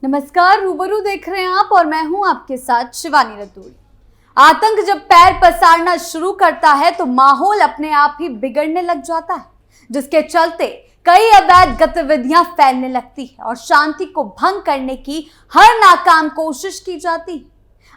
नमस्कार, रूबरू देख रहे हैं आप और मैं हूं आपके साथ शिवानी रतूड़ी। आतंक जब पैर पसारना शुरू करता है तो माहौल अपने आप ही बिगड़ने लग जाता है, जिसके चलते कई अवैध गतिविधियां फैलने लगती है और शांति को भंग करने की हर नाकाम कोशिश की जाती है।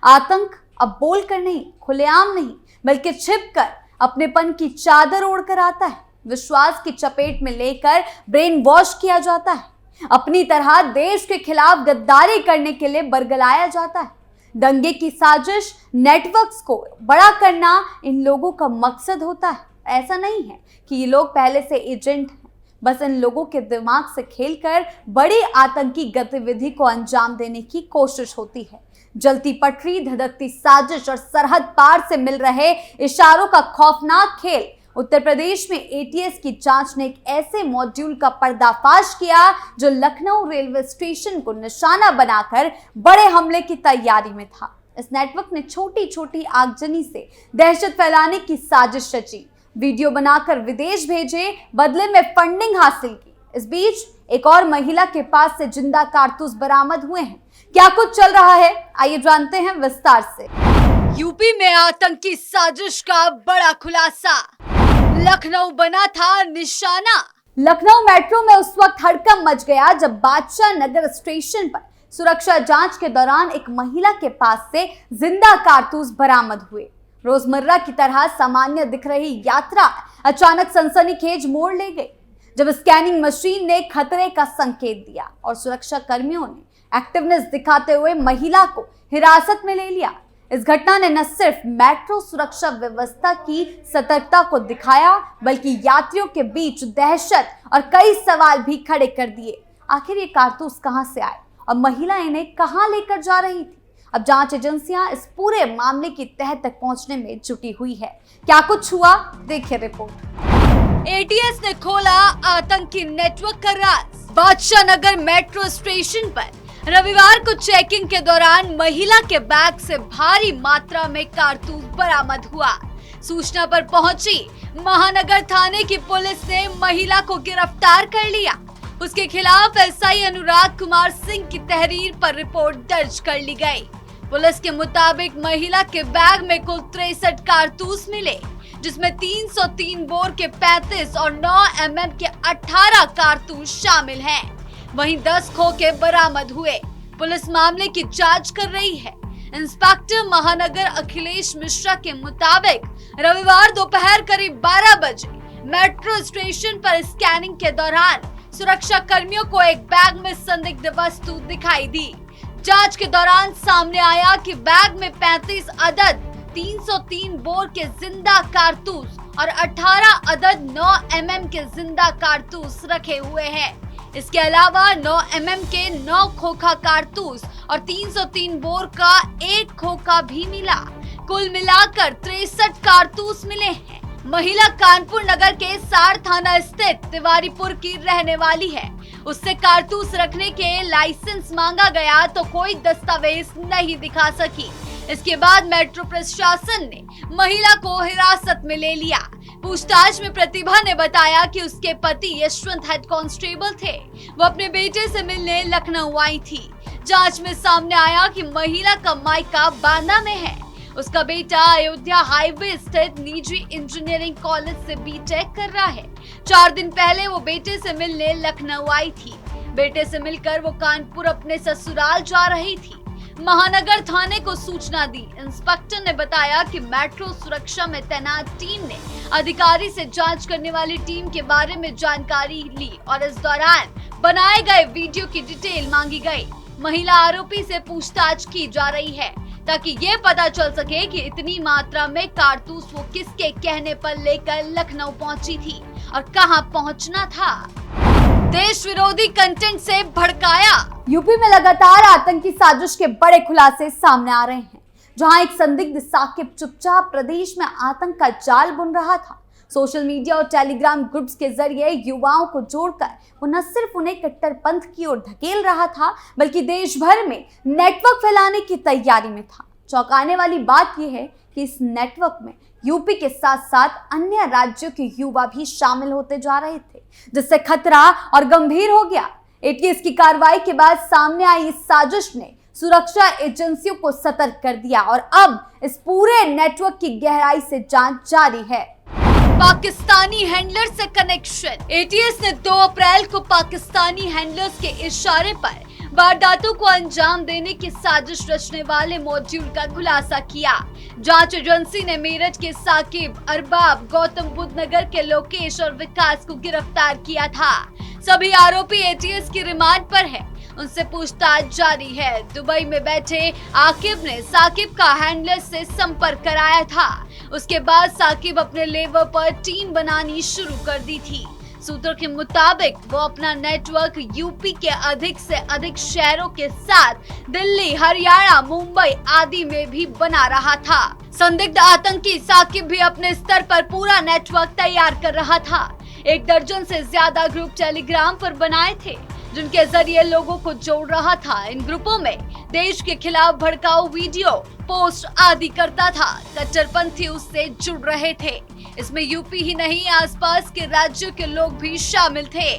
आतंक अब बोलकर नहीं, खुलेआम नहीं, बल्कि छिपकर अपनेपन की चादर ओढ़कर आता है। विश्वास की चपेट में लेकर ब्रेन वॉश किया जाता है। अपनी तरह देश के खिलाफ गद्दारी करने के लिए बरगलाया जाता है। दंगे की साजिश, नेटवर्क्स को बड़ा करना इन लोगों का मकसद होता है। ऐसा नहीं है कि ये लोग पहले से एजेंट हैं, बस इन लोगों के दिमाग से खेलकर बड़ी आतंकी गतिविधि को अंजाम देने की कोशिश होती है। जलती पटरी, धधकती साजिश और सरहद पार से मिल रहे इशारों का खौफनाक खेल। उत्तर प्रदेश में एटीएस की जांच ने एक ऐसे मॉड्यूल का पर्दाफाश किया जो लखनऊ रेलवे स्टेशन को निशाना बनाकर बड़े हमले की तैयारी में था। इस नेटवर्क ने छोटी छोटी आगजनी से दहशत फैलाने की साजिश रची, वीडियो बनाकर विदेश भेजे, बदले में फंडिंग हासिल की। इस बीच एक और महिला के पास से जिंदा कारतूस बरामद हुए हैं। क्या कुछ चल रहा है, आइए जानते हैं विस्तार से। यूपी में आतंकी साजिश का बड़ा खुलासा, लखनऊ बना था निशाना। लखनऊ मेट्रो में उस वक्त हड़कंप मच गया जब बादशाह नगर स्टेशन पर सुरक्षा जांच के दौरान एक महिला के पास से जिंदा कारतूस बरामद हुए। रोजमर्रा की तरह सामान्य दिख रही यात्रा अचानक सनसनीखेज मोड़ ले गई जब स्कैनिंग मशीन ने खतरे का संकेत दिया और सुरक्षा कर्मियों ने एक्टिवनेस दिखाते हुए महिला को हिरासत में ले लिया। इस घटना ने न सिर्फ मेट्रो सुरक्षा व्यवस्था की सतर्कता को दिखाया, बल्कि यात्रियों के बीच दहशत और कई सवाल भी खड़े कर दिए। आखिर ये कारतूस कहां से आए और महिला इन्हें कहां लेकर जा रही थी? अब जांच एजेंसियां इस पूरे मामले की तह तक पहुंचने में जुटी हुई है। क्या कुछ हुआ, देखिए रिपोर्ट। एटीएस ने खोला आतंकी नेटवर्क का राज। बादशाह नगर मेट्रो स्टेशन पर रविवार को चेकिंग के दौरान महिला के बैग से भारी मात्रा में कारतूस बरामद हुआ। सूचना पर पहुंची महानगर थाने की पुलिस ने महिला को गिरफ्तार कर लिया। उसके खिलाफ एसआई अनुराग कुमार सिंह की तहरीर पर रिपोर्ट दर्ज कर ली गई। पुलिस के मुताबिक महिला के बैग में कुल 63 कारतूस मिले, जिसमें 303 बोर के 35 और 9 mm के 18 कारतूस शामिल हैं। वहीं 10 खोखे बरामद हुए। पुलिस मामले की जांच कर रही है। इंस्पेक्टर महानगर अखिलेश मिश्रा के मुताबिक रविवार दोपहर करीब 12 बजे मेट्रो स्टेशन पर स्कैनिंग के दौरान सुरक्षा कर्मियों को एक बैग में संदिग्ध वस्तु दिखाई दी। जांच के दौरान सामने आया कि बैग में 35 अदद 303 बोर के जिंदा कारतूस और 18 अदद 9 mm के जिंदा कारतूस रखे हुए हैं। इसके अलावा 9 mm के 9 खोखा कारतूस और 303 बोर का 1 खोखा भी मिला। कुल मिलाकर 63 कारतूस मिले हैं। महिला कानपुर नगर के सार थाना स्थित तिवारीपुर की रहने वाली है। उससे कारतूस रखने के लाइसेंस मांगा गया तो कोई दस्तावेज नहीं दिखा सकी। इसके बाद मेट्रो प्रशासन ने महिला को हिरासत में ले लिया। पूछताछ में प्रतिभा ने बताया कि उसके पति यशवंत हेड कांस्टेबल थे। वो अपने बेटे से मिलने लखनऊ आई थी। जांच में सामने आया कि महिला का मायका बांदा में है। उसका बेटा अयोध्या हाईवे स्थित निजी इंजीनियरिंग कॉलेज से बीटेक कर रहा है। 4 दिन पहले वो बेटे से मिलने लखनऊ आई थी। बेटे से मिलकर वो कानपुर अपने ससुराल जा रही थी। महानगर थाने को सूचना दी। इंस्पेक्टर ने बताया कि मेट्रो सुरक्षा में तैनात टीम ने अधिकारी से जांच करने वाली टीम के बारे में जानकारी ली और इस दौरान बनाए गए वीडियो की डिटेल मांगी गई। महिला आरोपी से पूछताछ की जा रही है ताकि ये पता चल सके कि इतनी मात्रा में कारतूस वो किसके कहने पर लेकर लखनऊ पहुंची थी और कहां पहुंचना था। देश विरोधी कंटेंट से भड़काया। यूपी में लगातार आतंकी साजिश के बड़े खुलासे सामने आ रहे हैं। जहां एक संदिग्ध साकिब चुपचाप प्रदेश में आतंक का जाल बुन रहा था। सोशल मीडिया और टेलीग्राम ग्रुप्स के जरिए युवाओं को जोड़कर वो न सिर्फ उन्हें कट्टरपंथ की ओर धकेल रहा था, बल्कि देश भर में नेटवर्क फैलाने की तैयारी में था। चौंकाने वाली बात यह है कि इस नेटवर्क में यूपी के साथ साथ अन्य राज्यों के युवा भी शामिल होते जा रहे थे, जिससे खतरा और गंभीर हो गया। एटीएस की कार्रवाई के बाद सामने आई इस साजिश ने सुरक्षा एजेंसियों को सतर्क कर दिया और अब इस पूरे नेटवर्क की गहराई से जांच जारी है। पाकिस्तानी हैंडलर से कनेक्शन। एटीएस ने 2 अप्रैल को पाकिस्तानी हैंडलर्स के इशारे पर वारदातों को अंजाम देने की साजिश रचने वाले मॉड्यूल का खुलासा किया। जांच एजेंसी ने मेरठ के साकिब, अरबाब, गौतम बुद्ध नगर के लोकेश और विकास को गिरफ्तार किया था। सभी आरोपी एटीएस की रिमांड पर है, उनसे पूछताछ जारी है। दुबई में बैठे आकिब ने साकिब का हैंडलर से संपर्क कराया था। उसके बाद साकिब अपने लेवर पर टीम बनानी शुरू कर दी थी। सूत्रों के मुताबिक वो अपना नेटवर्क यूपी के अधिक से अधिक शहरों के साथ दिल्ली, हरियाणा, मुंबई आदि में भी बना रहा था। संदिग्ध आतंकी साकिब भी अपने स्तर पर पूरा नेटवर्क तैयार कर रहा था। 1 दर्जन से ज्यादा ग्रुप टेलीग्राम पर बनाए थे, जिनके जरिए लोगों को जोड़ रहा था। इन ग्रुपों में देश के खिलाफ भड़काऊ वीडियो, पोस्ट आदि करता था। कट्टरपंथी उससे जुड़ रहे थे। इसमें यूपी ही नहीं, आसपास के राज्यों के लोग भी शामिल थे।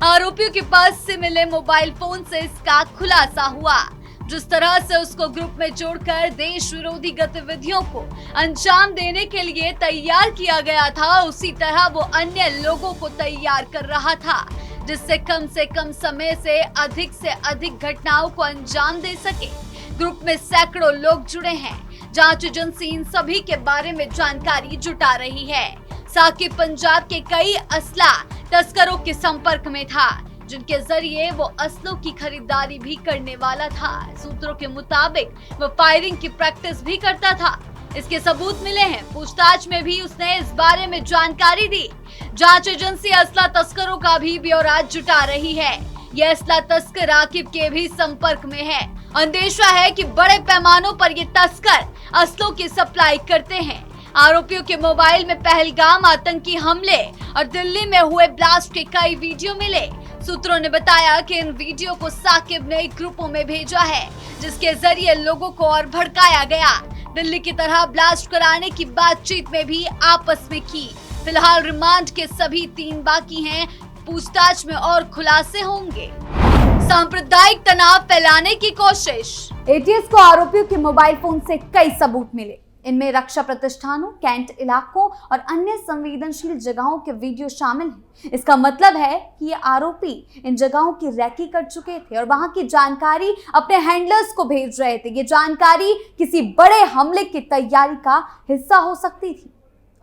आरोपियों के पास से मिले मोबाइल फोन से इसका खुलासा हुआ। जिस तरह से उसको ग्रुप में जोड़कर देश विरोधी गतिविधियों को अंजाम देने के लिए तैयार किया गया था, उसी तरह वो अन्य लोगों को तैयार कर रहा था, जिससे कम समय से अधिक घटनाओं को अंजाम दे सके। ग्रुप में सैकड़ों लोग जुड़े हैं। जांच एजेंसी इन सभी के बारे में जानकारी जुटा रही है। साकिब पंजाब के कई असला तस्करों के संपर्क में था, जिनके जरिए वो असलों की खरीदारी भी करने वाला था। सूत्रों के मुताबिक वो फायरिंग की प्रैक्टिस भी करता था। इसके सबूत मिले हैं। पूछताछ में भी उसने इस बारे में जानकारी दी। जांच एजेंसी असला तस्करों का भी ब्यौरा जुटा रही है। यह असला तस्कर आकिब के भी संपर्क में है। अंदेशा है कि बड़े पैमानों पर ये तस्कर असलों की सप्लाई करते हैं। आरोपियों के मोबाइल में पहलगाम आतंकी हमले और दिल्ली में हुए ब्लास्ट के कई वीडियो मिले। सूत्रों ने बताया कि इन वीडियो को साकिब ने ग्रुपों में भेजा है, जिसके जरिए लोगों को और भड़काया गया। दिल्ली की तरह ब्लास्ट कराने की बातचीत में भी आपस में की। फिलहाल रिमांड के सभी 3 बाकी हैं। पूछताछ में और खुलासे होंगे। सांप्रदायिक तनाव फैलाने की कोशिश। एटीएस को आरोपियों के मोबाइल फोन से कई सबूत मिले। इनमें रक्षा प्रतिष्ठानों, कैंट इलाकों और अन्य संवेदनशील जगहों के वीडियो शामिल हैं। इसका मतलब है कि ये आरोपी इन जगहों की रैकी कर चुके थे और वहां की जानकारी अपने हैंडलर्स को भेज रहे थे। ये जानकारी किसी बड़े हमले की तैयारी का हिस्सा हो सकती थी।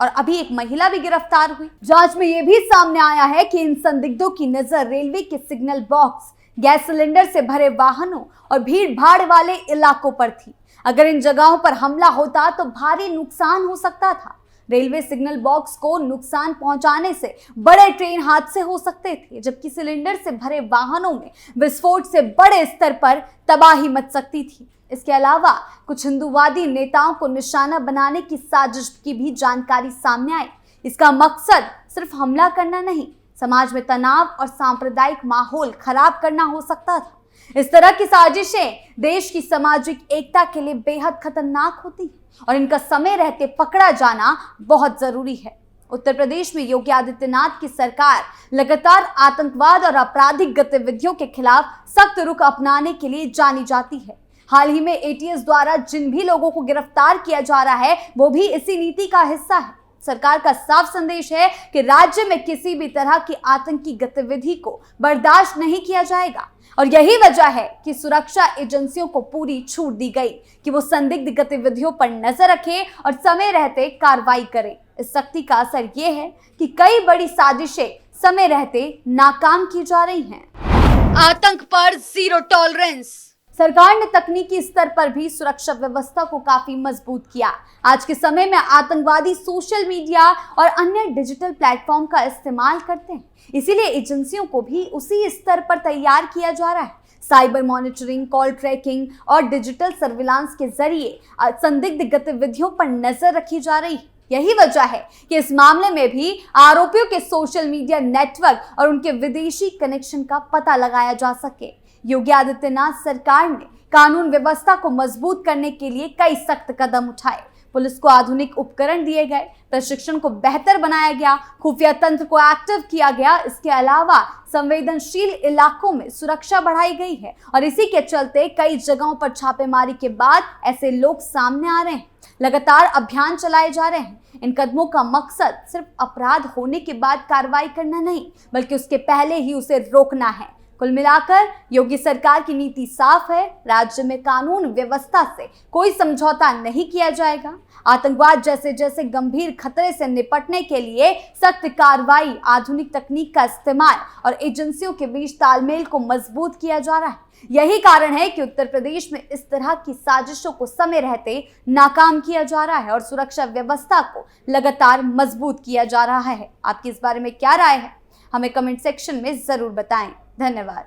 और अभी एक महिला भी गिरफ्तार हुई। जांच में यह भी सामने आया है कि इन संदिग्धों की नजर रेलवे के सिग्नल बॉक्स, गैस सिलेंडर से भरे वाहनों और भीड़ भाड़ वाले इलाकों पर थी। अगर इन जगहों पर हमला होता तो भारी नुकसान हो सकता था। रेलवे सिग्नल बॉक्स को नुकसान पहुंचाने से बड़े ट्रेन हादसे हो सकते थे, जबकि सिलेंडर से भरे वाहनों में विस्फोट से बड़े स्तर पर तबाही मच सकती थी। इसके अलावा कुछ हिंदूवादी नेताओं को निशाना बनाने की साजिश की भी जानकारी सामने आई। इसका मकसद सिर्फ हमला करना नहीं, समाज में तनाव और सांप्रदायिक माहौल खराब करना हो सकता था। इस तरह की साजिशें देश की सामाजिक एकता के लिए बेहद खतरनाक होती हैं और इनका समय रहते पकड़ा जाना बहुत जरूरी है। उत्तर प्रदेश में योगी आदित्यनाथ की सरकार लगातार आतंकवाद और आपराधिक गतिविधियों के खिलाफ सख्त रुख अपनाने के लिए जानी जाती है। हाल ही में एटीएस द्वारा जिन भी लोगों को गिरफ्तार किया जा रहा है, वो भी इसी नीति का हिस्सा है। सरकार का साफ संदेश है कि राज्य में किसी भी तरह की आतंकी गतिविधि को बर्दाश्त नहीं किया जाएगा और यही वजह है कि सुरक्षा एजेंसियों को पूरी छूट दी गई कि वो संदिग्ध गतिविधियों पर नजर रखें और समय रहते कार्रवाई करें। इस सख्ती का असर ये है कि कई बड़ी साजिशें समय रहते नाकाम की जा रही हैं। आतंक पर जीरो टॉलरेंस। सरकार ने तकनीकी स्तर पर भी सुरक्षा व्यवस्था को काफी मजबूत किया। आज के समय में आतंकवादी सोशल मीडिया और अन्य डिजिटल प्लेटफॉर्म का इस्तेमाल करते हैं, इसीलिए एजेंसियों को भी उसी स्तर पर तैयार किया जा रहा है। साइबर मॉनिटरिंग, कॉल ट्रैकिंग और डिजिटल सर्विलांस के जरिए संदिग्ध गतिविधियों पर नजर रखी जा रही है। यही वजह है कि इस मामले में भी आरोपियों के सोशल मीडिया नेटवर्क और उनके विदेशी कनेक्शन का पता लगाया जा सके। योगी आदित्यनाथ सरकार ने कानून व्यवस्था को मजबूत करने के लिए कई सख्त कदम उठाए। पुलिस को आधुनिक उपकरण दिए गए, प्रशिक्षण को बेहतर बनाया गया, खुफिया तंत्र को एक्टिव किया गया। इसके अलावा संवेदनशील इलाकों में सुरक्षा बढ़ाई गई है और इसी के चलते कई जगहों पर छापेमारी के बाद ऐसे लोग सामने आ रहे हैं। लगातार अभियान चलाए जा रहे हैं। इन कदमों का मकसद सिर्फ अपराध होने के बाद कार्रवाई करना नहीं, बल्कि उसके पहले ही उसे रोकना है। कुल मिलाकर योगी सरकार की नीति साफ है, राज्य में कानून व्यवस्था से कोई समझौता नहीं किया जाएगा। आतंकवाद जैसे जैसे गंभीर खतरे से निपटने के लिए सख्त कार्रवाई, आधुनिक तकनीक का इस्तेमाल और एजेंसियों के बीच तालमेल को मजबूत किया जा रहा है। यही कारण है कि उत्तर प्रदेश में इस तरह की साजिशों को समय रहते नाकाम किया जा रहा है और सुरक्षा व्यवस्था को लगातार मजबूत किया जा रहा है। आपकी इस बारे में क्या राय है? हमें कमेंट सेक्शन में जरूर बताएं। धन्यवाद।